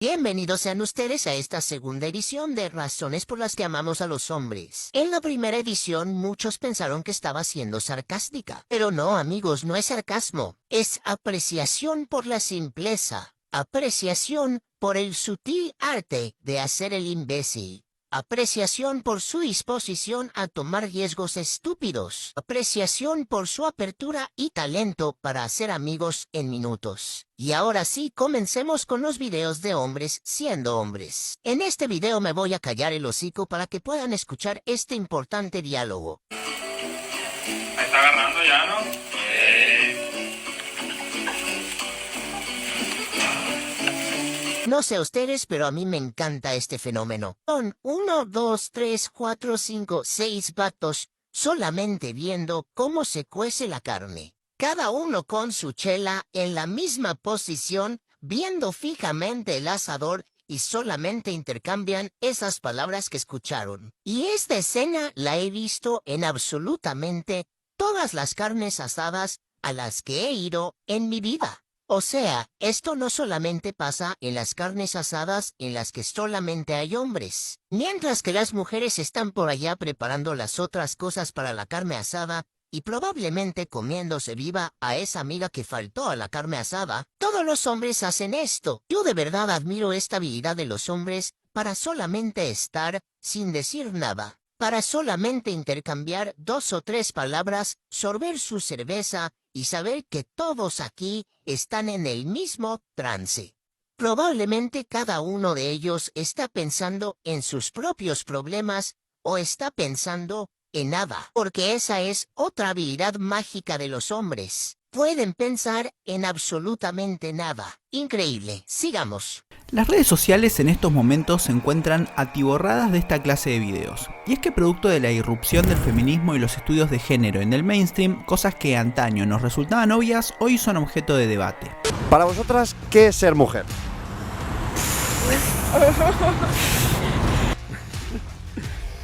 Bienvenidos sean ustedes a esta segunda edición de Razones por las que amamos a los hombres. En la primera edición muchos pensaron que estaba siendo sarcástica, pero no amigos, no es sarcasmo, es apreciación por la simpleza, apreciación por el sutil arte de hacer el imbécil. Apreciación por su disposición a tomar riesgos estúpidos. Apreciación por su apertura y talento para hacer amigos en minutos. Y ahora sí, comencemos con los videos de hombres siendo hombres. En este video me voy a callar el hocico para que puedan escuchar este importante diálogo. Me está agarrando ya, ¿no? No sé ustedes, pero a mí me encanta este fenómeno. Son 1, 2, 3, 4, 5, 6 vatos solamente viendo cómo se cuece la carne. Cada uno con su chela en la misma posición, viendo fijamente el asador y solamente intercambian esas palabras que escucharon. Y esta escena la he visto en absolutamente todas las carnes asadas a las que he ido en mi vida. O sea, esto no solamente pasa en las carnes asadas en las que solamente hay hombres. Mientras que las mujeres están por allá preparando las otras cosas para la carne asada y probablemente comiéndose viva a esa amiga que faltó a la carne asada, todos los hombres hacen esto. Yo de verdad admiro esta habilidad de los hombres para solamente estar sin decir nada. Para solamente intercambiar 2 o 3 palabras, sorber su cerveza y saber que todos aquí están en el mismo trance. Probablemente cada uno de ellos está pensando en sus propios problemas o está pensando en nada, porque esa es otra habilidad mágica de los hombres. Pueden pensar en absolutamente nada. Increíble. Sigamos. Las redes sociales en estos momentos se encuentran atiborradas de esta clase de videos. Y es que producto de la irrupción del feminismo y los estudios de género en el mainstream, cosas que antaño nos resultaban obvias, hoy son objeto de debate. Para vosotras, ¿qué es ser mujer?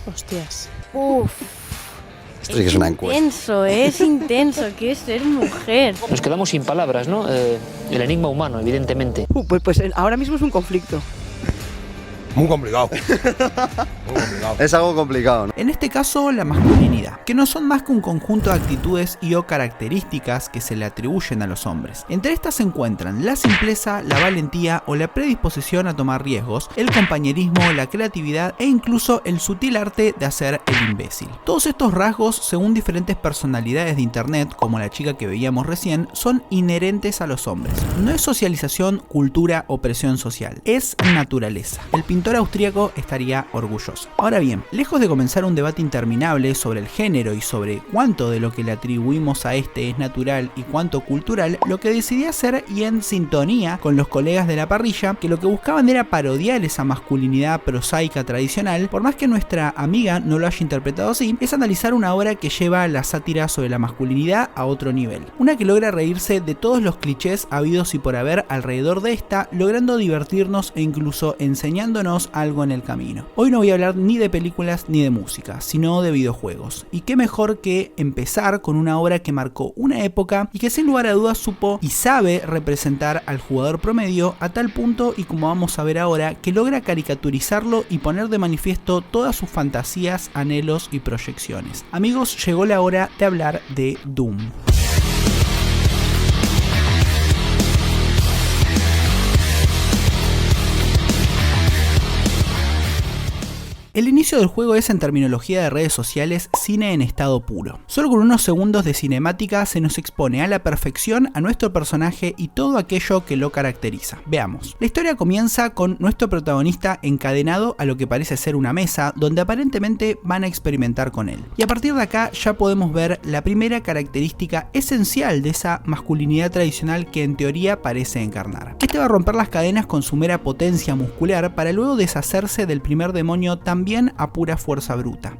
Hostias. Uf. Esto sí que es una encuesta. Es intenso, ¿qué es ser mujer? Nos quedamos sin palabras, ¿no? El enigma humano, evidentemente. Pues ahora mismo es un conflicto. Muy complicado. Muy complicado. Es algo complicado, ¿no? En este caso, la masculinidad, que no son más que un conjunto de actitudes y o características que se le atribuyen a los hombres. Entre estas se encuentran la simpleza, la valentía o la predisposición a tomar riesgos, el compañerismo, la creatividad e incluso el sutil arte de hacer el imbécil. Todos estos rasgos, según diferentes personalidades de internet, como la chica que veíamos recién, son inherentes a los hombres. No es socialización, cultura o presión social, es naturaleza. El pintor austríaco estaría orgulloso. Ahora bien, lejos de comenzar un debate interminable sobre el género y sobre cuánto de lo que le atribuimos a este es natural y cuánto cultural, lo que decidí hacer, y en sintonía con los colegas de la parrilla, que lo que buscaban era parodiar esa masculinidad prosaica tradicional, por más que nuestra amiga no lo haya interpretado así, es analizar una obra que lleva la sátira sobre la masculinidad a otro nivel. Una que logra reírse de todos los clichés habidos y por haber alrededor de esta, logrando divertirnos e incluso enseñándonos algo en el camino. Hoy no voy a hablar ni de películas ni de música, sino de videojuegos. Y qué mejor que empezar con una obra que marcó una época y que sin lugar a dudas supo y sabe representar al jugador promedio a tal punto, y como vamos a ver ahora, que logra caricaturizarlo y poner de manifiesto todas sus fantasías, anhelos y proyecciones. Amigos, llegó la hora de hablar de Doom. El inicio del juego es, en terminología de redes sociales, cine en estado puro. Solo con unos segundos de cinemática se nos expone a la perfección a nuestro personaje y todo aquello que lo caracteriza. Veamos. La historia comienza con nuestro protagonista encadenado a lo que parece ser una mesa, donde aparentemente van a experimentar con él. Y a partir de acá ya podemos ver la primera característica esencial de esa masculinidad tradicional que en teoría parece encarnar. Este va a romper las cadenas con su mera potencia muscular para luego deshacerse del primer demonio también a pura fuerza bruta.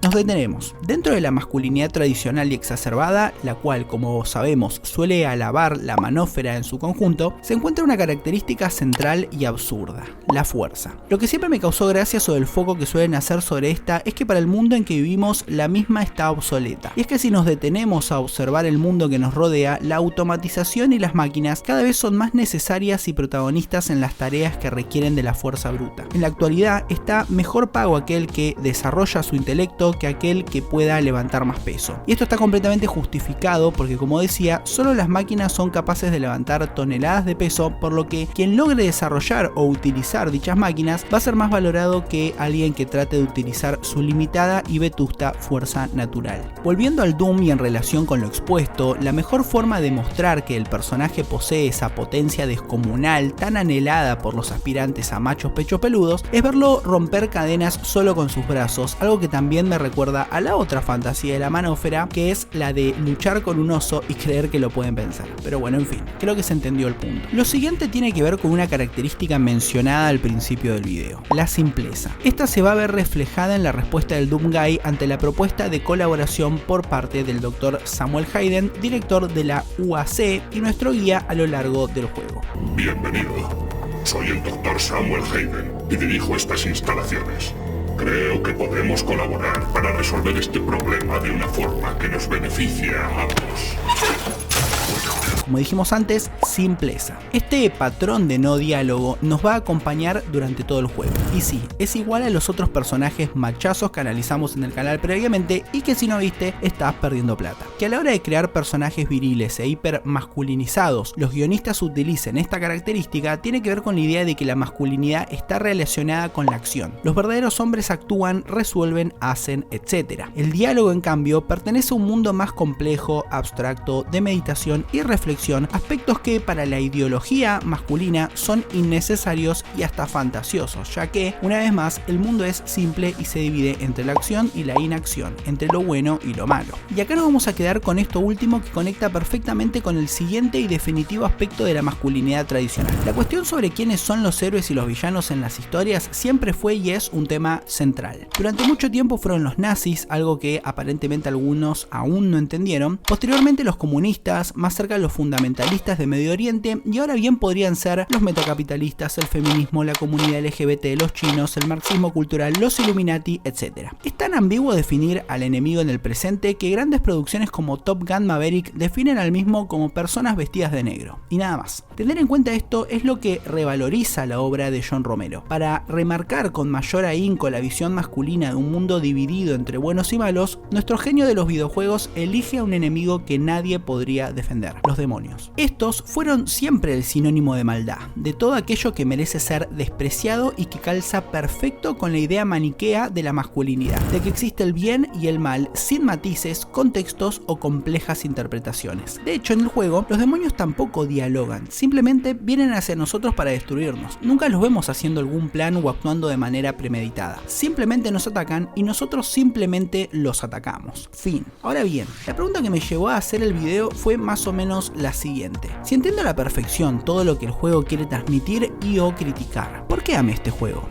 Nos Nos detenemos. Dentro de la masculinidad tradicional y exacerbada, la cual, como sabemos, suele alabar la manósfera en su conjunto, se encuentra una característica central y absurda: la fuerza. Lo que siempre me causó gracia sobre el foco que suelen hacer sobre esta es que para el mundo en que vivimos la misma está obsoleta. Y es que si nos detenemos a observar el mundo que nos rodea, la automatización y las máquinas cada vez son más necesarias y protagonistas en las tareas que requieren de la fuerza bruta. En la actualidad está mejor pago aquel que desarrolla su intelecto que aquel que pueda levantar más peso. Y esto está completamente justificado porque, como decía, solo las máquinas son capaces de levantar toneladas de peso, por lo que quien logre desarrollar o utilizar dichas máquinas va a ser más valorado que alguien que trate de utilizar su limitada y vetusta fuerza natural. Volviendo al Doom y en relación con lo expuesto, la mejor forma de mostrar que el personaje posee esa potencia descomunal tan anhelada por los aspirantes a machos pechos peludos es verlo romper cadenas solo con sus brazos, algo que también me recuerda a la otra fantasía de la manósfera, que es la de luchar con un oso y creer que lo pueden vencer. Pero bueno, en fin, creo que se entendió el punto. Lo siguiente tiene que ver con una característica mencionada al principio del video: la simpleza. Esta se va a ver reflejada en la respuesta del Doom Guy ante la propuesta de colaboración por parte del Dr. Samuel Hayden, director de la UAC y nuestro guía a lo largo del juego. Bienvenido. Soy el Dr. Samuel Hayden y dirijo estas instalaciones. Creo que podemos colaborar para resolver este problema de una forma que nos beneficie a ambos. Como dijimos antes, simpleza. Este patrón de no diálogo nos va a acompañar durante todo el juego. Y sí, es igual a los otros personajes machazos que analizamos en el canal previamente y que si no viste, estás perdiendo plata. Que a la hora de crear personajes viriles e hiper masculinizados, los guionistas utilicen esta característica tiene que ver con la idea de que la masculinidad está relacionada con la acción. Los verdaderos hombres actúan, resuelven, hacen, etc. El diálogo, en cambio, pertenece a un mundo más complejo, abstracto, de meditación y reflexión, aspectos que para la ideología masculina son innecesarios y hasta fantasiosos, ya que, una vez más, el mundo es simple y se divide entre la acción y la inacción, entre lo bueno y lo malo. Y acá nos vamos a quedar con esto último, que conecta perfectamente con el siguiente y definitivo aspecto de la masculinidad tradicional. La cuestión sobre quiénes son los héroes y los villanos en las historias siempre fue y es un tema central. Durante mucho tiempo fueron los nazis, algo que aparentemente algunos aún no entendieron, posteriormente los comunistas, más cerca los fundamentalistas de Medio Oriente, y ahora bien podrían ser los metacapitalistas, el feminismo, la comunidad LGBT, los chinos, el marxismo cultural, los Illuminati, etc. Es tan ambiguo definir al enemigo en el presente que grandes producciones como Top Gun Maverick definen al mismo como personas vestidas de negro, y nada más. Tener en cuenta esto es lo que revaloriza la obra de John Romero. Para remarcar con mayor ahínco la visión masculina de un mundo dividido entre buenos y malos, nuestro genio de los videojuegos elige a un enemigo que nadie podría defender: los demonios. Estos fueron siempre el sinónimo de maldad, de todo aquello que merece ser despreciado y que calza perfecto con la idea maniquea de la masculinidad, de que existe el bien y el mal sin matices, contextos o complejas interpretaciones. De hecho, en el juego, los demonios tampoco dialogan, simplemente vienen hacia nosotros para destruirnos. Nunca los vemos haciendo algún plan o actuando de manera premeditada. Simplemente nos atacan y nosotros simplemente los atacamos. Fin. Ahora bien, la pregunta que me llevó a hacer el video fue más o menos la siguiente: si entiendo a la perfección todo lo que el juego quiere transmitir y o criticar, ¿por qué amé este juego?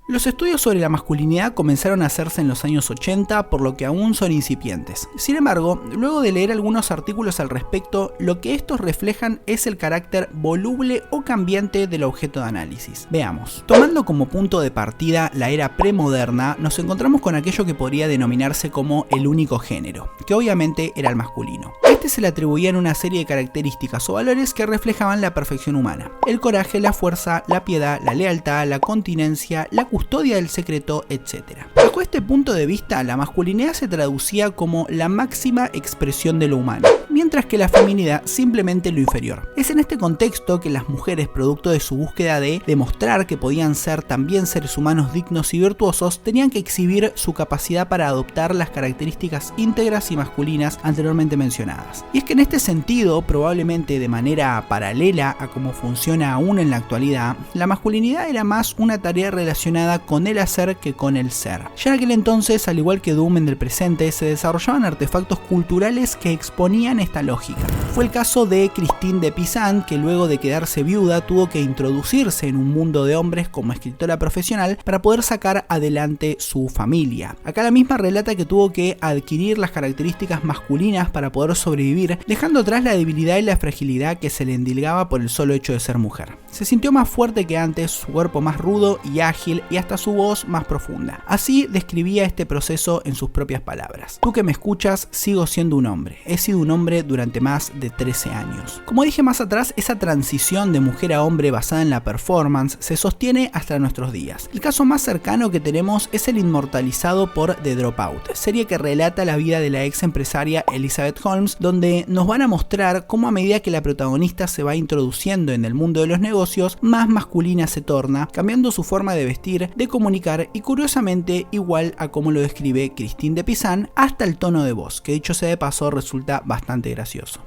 Los estudios sobre la masculinidad comenzaron a hacerse en los años 80, por lo que aún son incipientes. Sin embargo, luego de leer algunos artículos al respecto, lo que estos reflejan es el carácter voluble o cambiante del objeto de análisis. Veamos. Tomando como punto de partida la era premoderna, nos encontramos con aquello que podría denominarse como el único género, que obviamente era el masculino. Este se le atribuían una serie de características o valores que reflejaban la perfección humana: el coraje, la fuerza, la piedad, la lealtad, la continencia, la custodia del secreto, etc. Bajo este punto de vista, la masculinidad se traducía como la máxima expresión de lo humano, mientras que la feminidad simplemente lo inferior. Es en este contexto que las mujeres, producto de su búsqueda de demostrar que podían ser también seres humanos dignos y virtuosos, tenían que exhibir su capacidad para adoptar las características íntegras y masculinas anteriormente mencionadas. Y es que en este sentido, probablemente de manera paralela a cómo funciona aún en la actualidad, la masculinidad era más una tarea relacionada con el hacer que con el ser. Ya en aquel entonces, al igual que Doom en el presente, se desarrollaban artefactos culturales que exponían siguen esta lógica. Fue el caso de Christine de Pizan, que luego de quedarse viuda tuvo que introducirse en un mundo de hombres como escritora profesional para poder sacar adelante su familia. Acá la misma relata que tuvo que adquirir las características masculinas para poder sobrevivir, dejando atrás la debilidad y la fragilidad que se le endilgaba por el solo hecho de ser mujer. Se sintió más fuerte que antes, su cuerpo más rudo y ágil y hasta su voz más profunda. Así describía este proceso en sus propias palabras. Tú que me escuchas, sigo siendo un hombre. He sido un hombre durante más de 13 años. Como dije más atrás, esa transición de mujer a hombre basada en la performance se sostiene hasta nuestros días. El caso más cercano que tenemos es el inmortalizado por The Dropout, serie que relata la vida de la ex empresaria Elizabeth Holmes, donde nos van a mostrar cómo a medida que la protagonista se va introduciendo en el mundo de los negocios, más masculina se torna, cambiando su forma de vestir, de comunicar y curiosamente igual a como lo describe Christine de Pizan, hasta el tono de voz, que dicho sea de paso resulta bastante gracioso.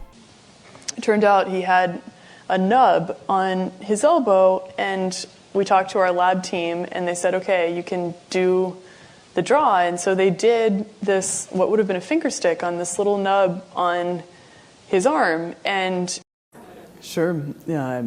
It turned out he had a nub on his elbow, and we talked to our lab team and they said, okay, you can do the draw. And so they did this, what would have been a finger stick on this little nub on his arm. And sure, yeah,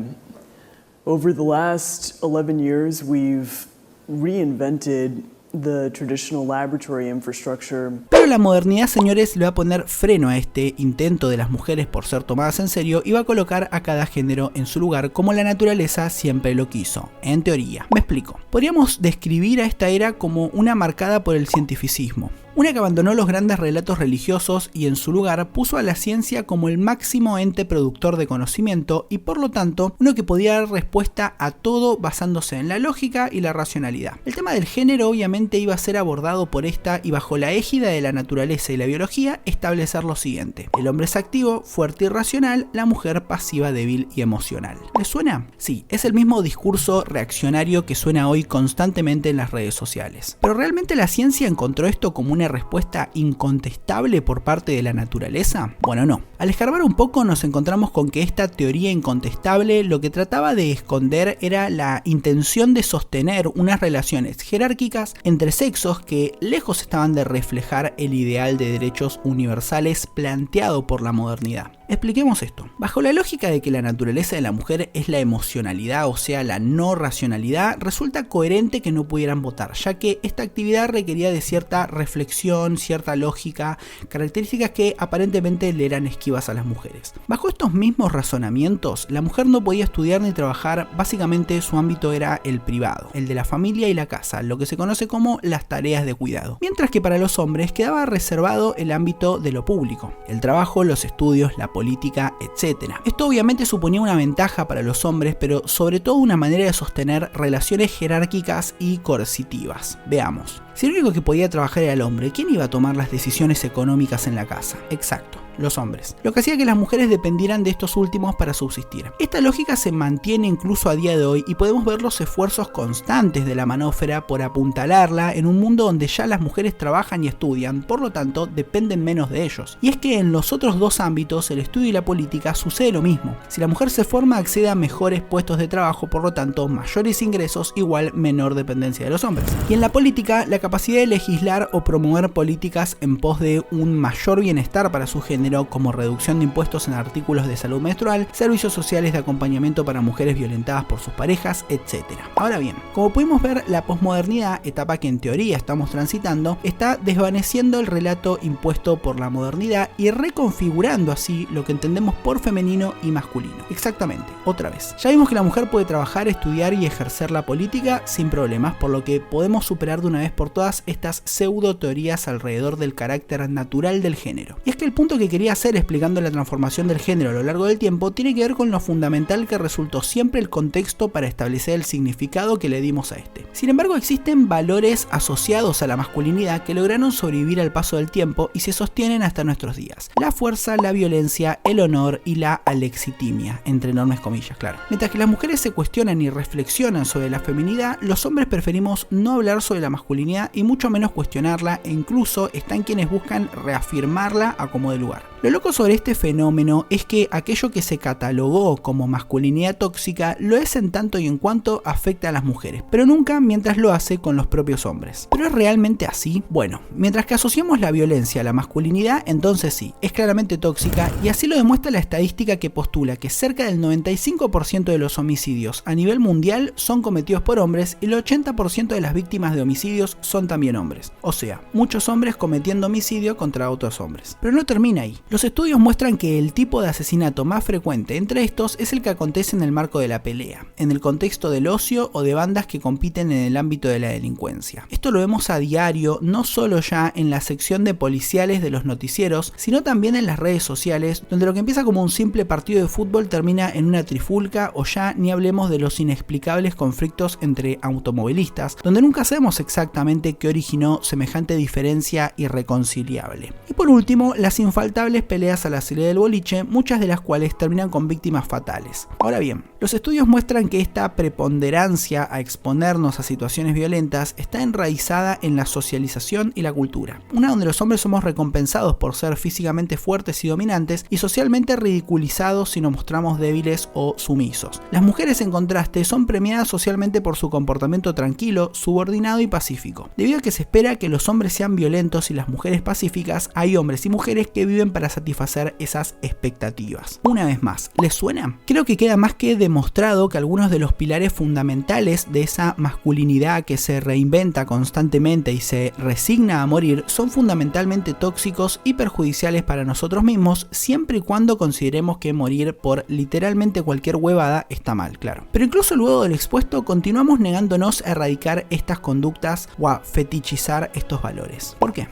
over the last 11 years, we've reinvented the traditional laboratory infrastructure. Pero la modernidad, señores, le va a poner freno a este intento de las mujeres por ser tomadas en serio y va a colocar a cada género en su lugar como la naturaleza siempre lo quiso, en teoría. Me explico. Podríamos describir a esta era como una marcada por el cientificismo. Una que abandonó los grandes relatos religiosos y en su lugar puso a la ciencia como el máximo ente productor de conocimiento y por lo tanto uno que podía dar respuesta a todo basándose en la lógica y la racionalidad. El tema del género obviamente iba a ser abordado por esta y bajo la égida de la naturaleza y la biología establecer lo siguiente: el hombre es activo, fuerte y racional, la mujer pasiva, débil y emocional. ¿Les suena? Sí, es el mismo discurso reaccionario que suena hoy constantemente en las redes sociales. Pero ¿realmente la ciencia encontró esto como una respuesta incontestable por parte de la naturaleza? Bueno, no. Al escarbar un poco nos encontramos con que esta teoría incontestable lo que trataba de esconder era la intención de sostener unas relaciones jerárquicas entre sexos que lejos estaban de reflejar el ideal de derechos universales planteado por la modernidad. Expliquemos esto. Bajo la lógica de que la naturaleza de la mujer es la emocionalidad, o sea, la no racionalidad, resulta coherente que no pudieran votar, ya que esta actividad requería de cierta reflexión, cierta lógica, características que aparentemente le eran esquivas a las mujeres. Bajo estos mismos razonamientos, la mujer no podía estudiar ni trabajar, básicamente su ámbito era el privado, el de la familia y la casa, lo que se conoce como las tareas de cuidado. Mientras que para los hombres quedaba reservado el ámbito de lo público, el trabajo, los estudios, la política, etc. Esto obviamente suponía una ventaja para los hombres, pero sobre todo una manera de sostener relaciones jerárquicas y coercitivas. Veamos. Si el único que podía trabajar era el hombre, ¿quién iba a tomar las decisiones económicas en la casa? Exacto, los hombres. Lo que hacía que las mujeres dependieran de estos últimos para subsistir. Esta lógica se mantiene incluso a día de hoy y podemos ver los esfuerzos constantes de la manósfera por apuntalarla en un mundo donde ya las mujeres trabajan y estudian, por lo tanto dependen menos de ellos. Y es que en los otros dos ámbitos, el estudio y la política, sucede lo mismo. Si la mujer se forma, accede a mejores puestos de trabajo, por lo tanto mayores ingresos, igual menor dependencia de los hombres. Y en la política, la capacidad de legislar o promover políticas en pos de un mayor bienestar para su género, como reducción de impuestos en artículos de salud menstrual, servicios sociales de acompañamiento para mujeres violentadas por sus parejas, etc. Ahora bien, como pudimos ver, la posmodernidad, etapa que en teoría estamos transitando, está desvaneciendo el relato impuesto por la modernidad y reconfigurando así lo que entendemos por femenino y masculino. Exactamente, otra vez. Ya vimos que la mujer puede trabajar, estudiar y ejercer la política sin problemas, por lo que podemos superar de una vez por todas estas pseudo teorías alrededor del carácter natural del género. Y es que el punto que quería hacer explicando la transformación del género a lo largo del tiempo tiene que ver con lo fundamental que resultó siempre el contexto para establecer el significado que le dimos a este. Sin embargo, existen valores asociados a la masculinidad que lograron sobrevivir al paso del tiempo y se sostienen hasta nuestros días: la fuerza, la violencia, el honor y la alexitimia, entre enormes comillas, claro. Mientras que las mujeres se cuestionan y reflexionan sobre la feminidad, los hombres preferimos no hablar sobre la masculinidad y mucho menos cuestionarla, e incluso están quienes buscan reafirmarla a como de lugar. Lo loco sobre este fenómeno es que aquello que se catalogó como masculinidad tóxica lo es en tanto y en cuanto afecta a las mujeres, pero nunca mientras lo hace con los propios hombres. ¿Pero es realmente así? Bueno, mientras que asociamos la violencia a la masculinidad, entonces sí, es claramente tóxica, y así lo demuestra la estadística que postula que cerca del 95% de los homicidios a nivel mundial son cometidos por hombres y el 80% de las víctimas de homicidios son también hombres. O sea, muchos hombres cometiendo homicidio contra otros hombres. Pero no termina ahí. Los estudios muestran que el tipo de asesinato más frecuente entre estos es el que acontece en el marco de la pelea, en el contexto del ocio o de bandas que compiten en el ámbito de la delincuencia. Esto lo vemos a diario, no solo ya en la sección de policiales de los noticieros, sino también en las redes sociales, donde lo que empieza como un simple partido de fútbol termina en una trifulca, o ya ni hablemos de los inexplicables conflictos entre automovilistas, donde nunca sabemos exactamente qué originó semejante diferencia irreconciliable. Y por último, las infaltables peleas a la salida del boliche, muchas de las cuales terminan con víctimas fatales. Ahora bien, los estudios muestran que esta preponderancia a exponernos a situaciones violentas está enraizada en la socialización y la cultura, una donde los hombres somos recompensados por ser físicamente fuertes y dominantes y socialmente ridiculizados si nos mostramos débiles o sumisos. Las mujeres, en contraste, son premiadas socialmente por su comportamiento tranquilo, subordinado y pacífico. Debido a que se espera que los hombres sean violentos y las mujeres pacíficas, hay hombres y mujeres que viven para satisfacer esas expectativas. Una vez más, ¿les suena? Creo que queda más que demostrado que algunos de los pilares fundamentales de esa masculinidad que se reinventa constantemente y se resigna a morir son fundamentalmente tóxicos y perjudiciales para nosotros mismos, siempre y cuando consideremos que morir por literalmente cualquier huevada está mal, claro. Pero incluso luego del expuesto, continuamos negándonos a erradicar estas conductas o a fetichizar estos valores. ¿Por qué?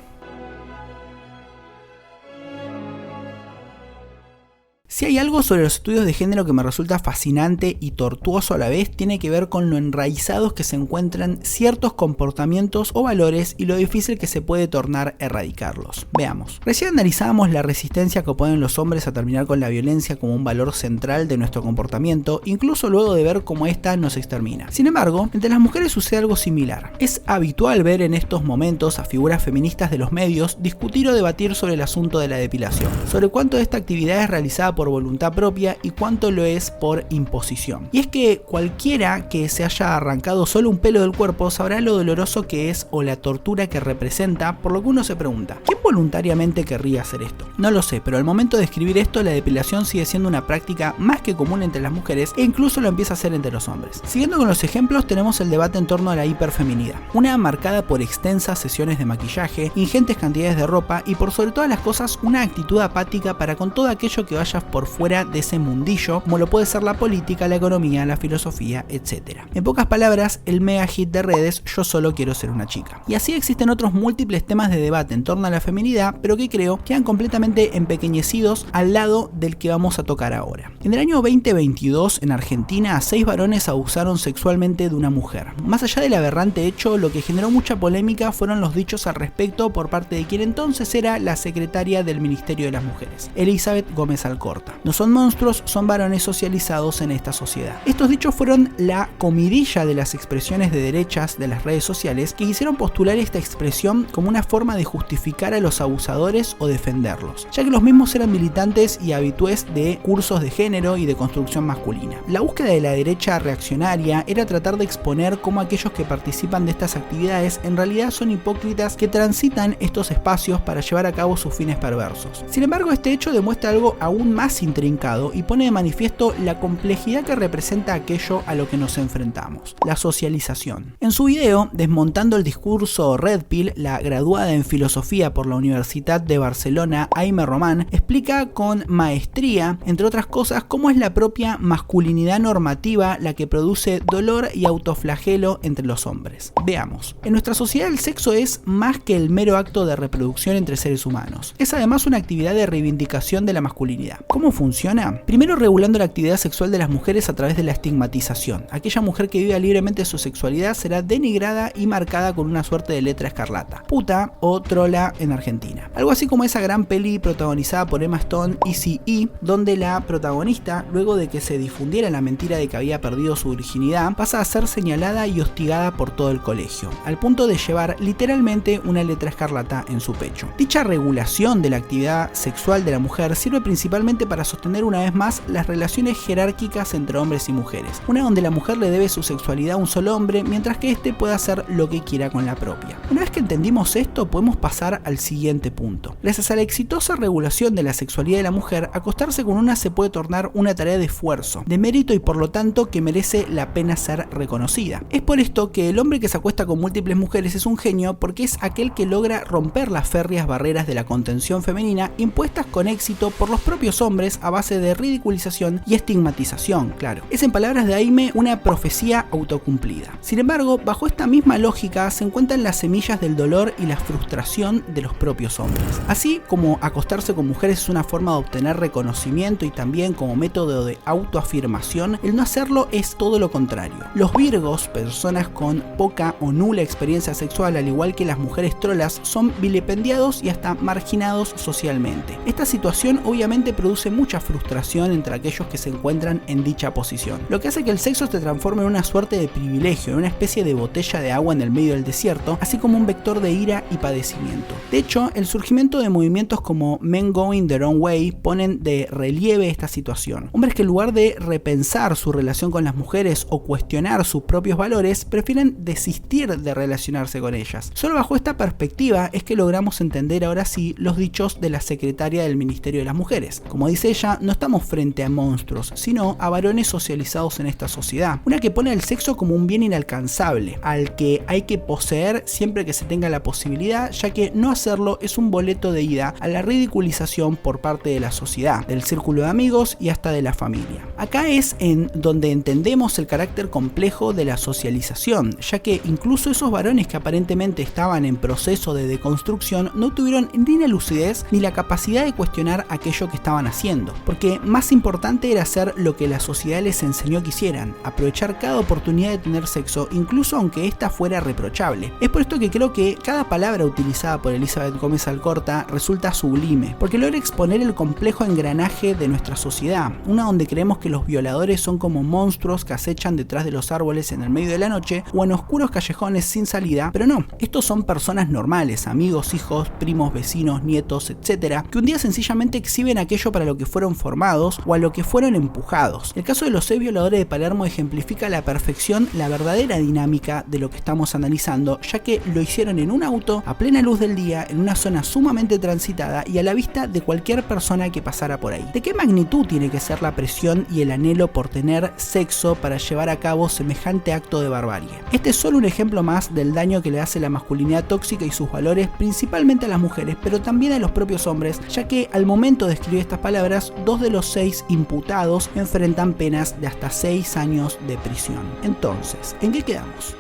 Si hay algo sobre los estudios de género que me resulta fascinante y tortuoso a la vez, tiene que ver con lo enraizados que se encuentran ciertos comportamientos o valores y lo difícil que se puede tornar erradicarlos. Veamos. Recién analizábamos la resistencia que oponen los hombres a terminar con la violencia como un valor central de nuestro comportamiento, incluso luego de ver cómo esta nos extermina. Sin embargo, entre las mujeres sucede algo similar. Es habitual ver en estos momentos a figuras feministas de los medios discutir o debatir sobre el asunto de la depilación, sobre cuánto de esta actividad es realizada por voluntad propia y cuánto lo es por imposición. Y es que cualquiera que se haya arrancado solo un pelo del cuerpo sabrá lo doloroso que es o la tortura que representa, por lo que uno se pregunta, ¿quién voluntariamente querría hacer esto? No lo sé, pero al momento de escribir esto, la depilación sigue siendo una práctica más que común entre las mujeres e incluso lo empieza a hacer entre los hombres. Siguiendo con los ejemplos, tenemos el debate en torno a la hiperfeminidad, una marcada por extensas sesiones de maquillaje, ingentes cantidades de ropa y por sobre todas las cosas una actitud apática para con todo aquello que vaya por fuera de ese mundillo, como lo puede ser la política, la economía, la filosofía, etc. En pocas palabras, el mega hit de redes, yo solo quiero ser una chica. Y así existen otros múltiples temas de debate en torno a la feminidad, pero que creo quedan completamente empequeñecidos al lado del que vamos a tocar ahora. En el año 2022, en Argentina, 6 varones abusaron sexualmente de una mujer. Más allá del aberrante hecho, lo que generó mucha polémica fueron los dichos al respecto por parte de quien entonces era la secretaria del Ministerio de las Mujeres, Elizabeth Gómez Alcorta. No son monstruos, son varones socializados en esta sociedad. Estos dichos fueron la comidilla de las expresiones de derechas de las redes sociales que quisieron postular esta expresión como una forma de justificar a los abusadores o defenderlos, ya que los mismos eran militantes y habitués de cursos de género y de construcción masculina. La búsqueda de la derecha reaccionaria era tratar de exponer cómo aquellos que participan de estas actividades en realidad son hipócritas que transitan estos espacios para llevar a cabo sus fines perversos. Sin embargo, este hecho demuestra algo aún más intrincado y pone de manifiesto la complejidad que representa aquello a lo que nos enfrentamos, la socialización. En su video, Desmontando el discurso Red Pill, la graduada en filosofía por la Universidad de Barcelona, Aime Román, explica con maestría, entre otras cosas, cómo es la propia masculinidad normativa la que produce dolor y autoflagelo entre los hombres. Veamos. En nuestra sociedad el sexo es más que el mero acto de reproducción entre seres humanos. Es además una actividad de reivindicación de la masculinidad. ¿Cómo funciona? Primero, regulando la actividad sexual de las mujeres a través de la estigmatización. Aquella mujer que viva libremente su sexualidad será denigrada y marcada con una suerte de letra escarlata, puta o trola en Argentina. Algo así como esa gran peli protagonizada por Emma Stone, Easy-E, donde la protagonista, luego de que se difundiera la mentira de que había perdido su virginidad, pasa a ser señalada y hostigada por todo el colegio, al punto de llevar literalmente una letra escarlata en su pecho. Dicha regulación de la actividad sexual de la mujer sirve principalmente para sostener una vez más las relaciones jerárquicas entre hombres y mujeres, una donde la mujer le debe su sexualidad a un solo hombre, mientras que éste puede hacer lo que quiera con la propia. Una vez que entendimos esto, podemos pasar al siguiente punto. Gracias a la exitosa regulación de la sexualidad de la mujer, acostarse con una se puede tornar una tarea de esfuerzo, de mérito y por lo tanto que merece la pena ser reconocida. Es por esto que el hombre que se acuesta con múltiples mujeres es un genio, porque es aquel que logra romper las férreas barreras de la contención femenina impuestas con éxito por los propios hombres a base de ridiculización y estigmatización, claro. Es en palabras de Aime una profecía autocumplida. Sin embargo, bajo esta misma lógica se encuentran las semillas del dolor y la frustración de los propios hombres. Así como acostarse con mujeres es una forma de obtener reconocimiento y también como método de autoafirmación, el no hacerlo es todo lo contrario. Los virgos, personas con poca o nula experiencia sexual, al igual que las mujeres trolas, son vilipendiados y hasta marginados socialmente. Esta situación obviamente produce mucha frustración entre aquellos que se encuentran en dicha posición, lo que hace que el sexo se transforme en una suerte de privilegio, en una especie de botella de agua en el medio del desierto, así como un vector de ira y padecimiento. De hecho, el surgimiento de movimientos como Men Going Their Own Way ponen de relieve esta situación. Hombres que en lugar de repensar su relación con las mujeres o cuestionar sus propios valores, prefieren desistir de relacionarse con ellas. Solo bajo esta perspectiva es que logramos entender ahora sí los dichos de la secretaria del Ministerio de las Mujeres. Como dice ella, no estamos frente a monstruos, sino a varones socializados en esta sociedad. Una que pone el sexo como un bien inalcanzable, al que hay que poseer siempre que se tenga la posibilidad, ya que no hacerlo es un boleto de ida a la ridiculización por parte de la sociedad, del círculo de amigos y hasta de la familia. Acá es en donde entendemos el carácter complejo de la socialización, ya que incluso esos varones que aparentemente estaban en proceso de deconstrucción no tuvieron ni la lucidez ni la capacidad de cuestionar aquello que estaban haciendo, porque más importante era hacer lo que la sociedad les enseñó que hicieran, aprovechar cada oportunidad de tener sexo, incluso aunque esta fuera reprochable. Es por esto que creo que cada palabra utilizada por Elizabeth Gómez Alcorta resulta sublime, porque logra exponer el complejo engranaje de nuestra sociedad, una donde creemos que los violadores son como monstruos que acechan detrás de los árboles en el medio de la noche o en oscuros callejones sin salida, pero no, estos son personas normales, amigos, hijos, primos, vecinos, nietos, etc., que un día sencillamente exhiben aquello para lo que fueron formados o a lo que fueron empujados. El caso de los 6 violadores de Palermo ejemplifica a la perfección la verdadera dinámica de lo que estamos analizando, ya que lo hicieron en un auto, a plena luz del día, en una zona sumamente transitada y a la vista de cualquier persona que pasara por ahí. ¿De qué magnitud tiene que ser la presión y el anhelo por tener sexo para llevar a cabo semejante acto de barbarie? Este es solo un ejemplo más del daño que le hace la masculinidad tóxica y sus valores, principalmente a las mujeres, pero también a los propios hombres, ya que al momento de escribir estas palabras, 2 de los 6 imputados enfrentan penas de hasta 6 años de prisión. Entonces, ¿en qué quedamos?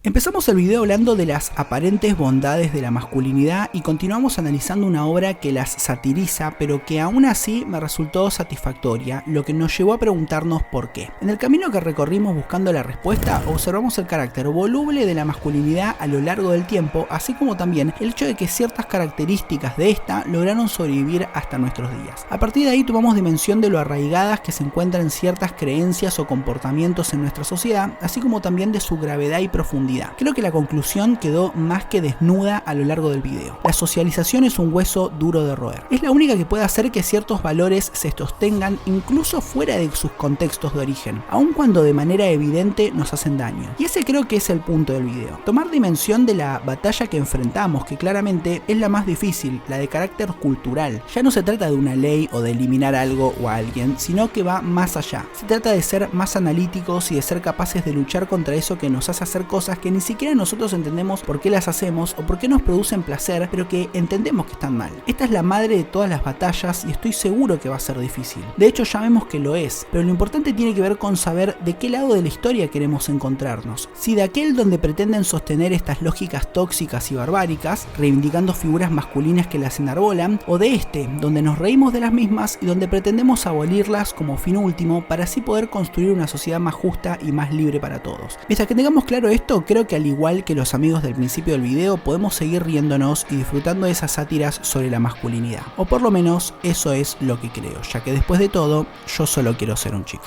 Empezamos el video hablando de las aparentes bondades de la masculinidad y continuamos analizando una obra que las satiriza, pero que aún así me resultó satisfactoria, lo que nos llevó a preguntarnos por qué. En el camino que recorrimos buscando la respuesta, observamos el carácter voluble de la masculinidad a lo largo del tiempo, así como también el hecho de que ciertas características de esta lograron sobrevivir hasta nuestros días. A partir de ahí tomamos dimensión de lo arraigadas que se encuentran ciertas creencias o comportamientos en nuestra sociedad, así como también de su gravedad y profundidad. Creo que la conclusión quedó más que desnuda a lo largo del video. La socialización es un hueso duro de roer. Es la única que puede hacer que ciertos valores se sostengan incluso fuera de sus contextos de origen, aun cuando de manera evidente nos hacen daño. Y ese creo que es el punto del video. Tomar dimensión de la batalla que enfrentamos, que claramente es la más difícil, la de carácter cultural. Ya no se trata de una ley o de eliminar algo o a alguien, sino que va más allá. Se trata de ser más analíticos y de ser capaces de luchar contra eso que nos hace hacer cosas que ni siquiera nosotros entendemos por qué las hacemos o por qué nos producen placer, pero que entendemos que están mal. Esta es la madre de todas las batallas y estoy seguro que va a ser difícil. De hecho ya vemos que lo es, pero lo importante tiene que ver con saber de qué lado de la historia queremos encontrarnos. Si de aquel donde pretenden sostener estas lógicas tóxicas y barbáricas, reivindicando figuras masculinas que las enarbolan, o de este, donde nos reímos de las mismas y donde pretendemos abolirlas como fin último para así poder construir una sociedad más justa y más libre para todos. Mientras que tengamos claro esto, creo que al igual que los amigos del principio del video, podemos seguir riéndonos y disfrutando de esas sátiras sobre la masculinidad. O por lo menos eso es lo que creo, ya que después de todo, yo solo quiero ser un chico.